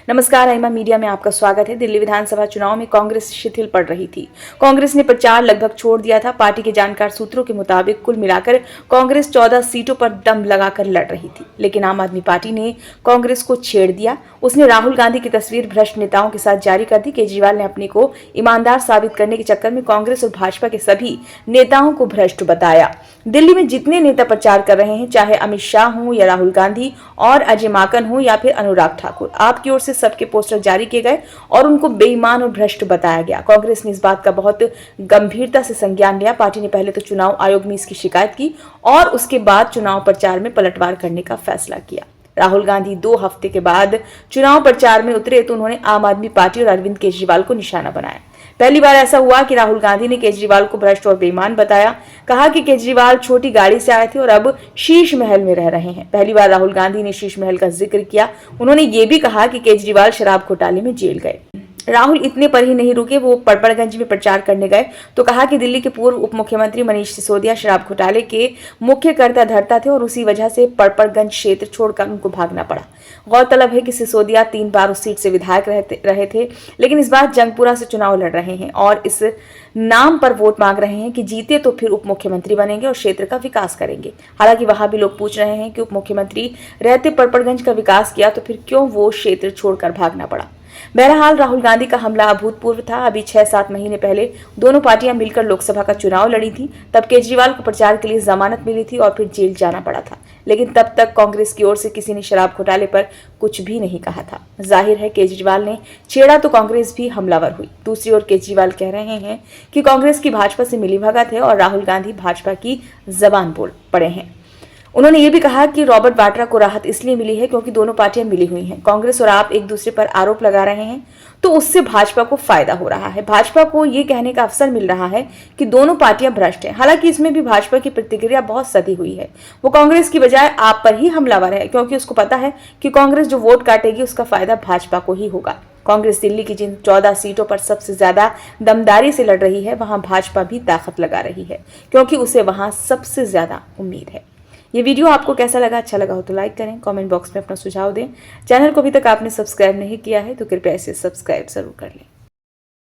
नमस्कार, आइमा मीडिया में आपका स्वागत है। दिल्ली विधानसभा चुनाव में कांग्रेस शिथिल पड़ रही थी। कांग्रेस ने प्रचार लगभग छोड़ दिया था। पार्टी के जानकार सूत्रों के मुताबिक कुल मिलाकर कांग्रेस 14 सीटों पर दम लगाकर लड़ रही थी, लेकिन आम आदमी पार्टी ने कांग्रेस को छेड़ दिया। उसने राहुल गांधी की तस्वीर भ्रष्ट नेताओं के साथ जारी कर दी। केजरीवाल ने अपने को ईमानदार साबित करने के चक्कर में कांग्रेस और भाजपा के सभी नेताओं को भ्रष्ट बताया। दिल्ली में जितने नेता प्रचार कर रहे हैं, चाहे अमित शाह हो या राहुल गांधी और अजय माकन हो या फिर अनुराग ठाकुर, आपकी ओर से सबके पोस्टर जारी किए गए और उनको बेईमान और भ्रष्ट बताया गया। कांग्रेस ने इस बात का बहुत गंभीरता से संज्ञान लिया। पार्टी ने पहले तो चुनाव आयोग में इसकी शिकायत की और उसके बाद चुनाव प्रचार में पलटवार करने का फैसला किया। राहुल गांधी 2 हफ्ते के बाद चुनाव प्रचार में उतरे तो उन्होंने आम आदमी पार्टी और अरविंद केजरीवाल को निशाना बनाया। पहली बार ऐसा हुआ कि राहुल गांधी ने केजरीवाल को भ्रष्ट और बेईमान बताया। कहा कि केजरीवाल छोटी गाड़ी से आए थे और अब शीश महल में रह रहे हैं। पहली बार राहुल गांधी ने शीश महल का जिक्र किया। उन्होंने ये भी कहा कि केजरीवाल शराब घोटाले में जेल गए। राहुल इतने पर ही नहीं रुके, वो पड़पड़गंज में प्रचार करने गए तो कहा कि दिल्ली के पूर्व उप मुख्यमंत्री मनीष सिसोदिया शराब घोटाले के मुख्य कर्ता धर्ता थे और उसी वजह से पड़पड़गंज क्षेत्र छोड़कर उनको भागना पड़ा। गौरतलब है कि सिसोदिया 3 बार उस सीट से विधायक रहे थे, लेकिन इस बार जंगपुरा से चुनाव लड़ रहे हैं और इस नाम पर वोट मांग रहे हैं कि जीते तो फिर उप मुख्यमंत्री बनेंगे और क्षेत्र का विकास करेंगे। हालांकि वहां भी लोग पूछ रहे हैं कि उप मुख्यमंत्री रहते पड़पड़गंज का विकास किया तो फिर क्यों वो क्षेत्र छोड़कर भागना पड़ा। बहरहाल राहुल गांधी का हमला अभूतपूर्व था। अभी 6-7 महीने पहले दोनों पार्टियां मिलकर लोकसभा का चुनाव लड़ी थी। तब केजरीवाल को प्रचार के लिए जमानत मिली थी और फिर जेल जाना पड़ा था, लेकिन तब तक कांग्रेस की ओर से किसी ने शराब घोटाले पर कुछ भी नहीं कहा था। जाहिर है केजरीवाल ने छेड़ा तो कांग्रेस भी हमलावर हुई। दूसरी ओर केजरीवाल कह रहे हैं कि कांग्रेस की भाजपा से मिलीभगत है और राहुल गांधी भाजपा की जबान बोल पड़े हैं। उन्होंने ये भी कहा कि रॉबर्ट वाड्रा को राहत इसलिए मिली है क्योंकि दोनों पार्टियां मिली हुई हैं। कांग्रेस और आप एक दूसरे पर आरोप लगा रहे हैं तो उससे भाजपा को फायदा हो रहा है। भाजपा को ये कहने का अवसर मिल रहा है कि दोनों पार्टियां भ्रष्ट हैं। हालांकि इसमें भी भाजपा की प्रतिक्रिया बहुत सधी हुई है। वो कांग्रेस की बजाय आप पर ही हमलावर है, क्योंकि उसको पता है कि कांग्रेस जो वोट काटेगी उसका फायदा भाजपा को ही होगा। कांग्रेस दिल्ली की जिन 14 सीटों पर सबसे ज्यादा दमदारी से लड़ रही है, वहां भाजपा भी ताकत लगा रही है, क्योंकि उसे वहां सबसे ज्यादा उम्मीद है। ये वीडियो आपको कैसा लगा? अच्छा लगा हो तो लाइक करें, कमेंट बॉक्स में अपना सुझाव दें। चैनल को अभी तक आपने सब्सक्राइब नहीं किया है तो कृपया इसे सब्सक्राइब जरूर कर लें।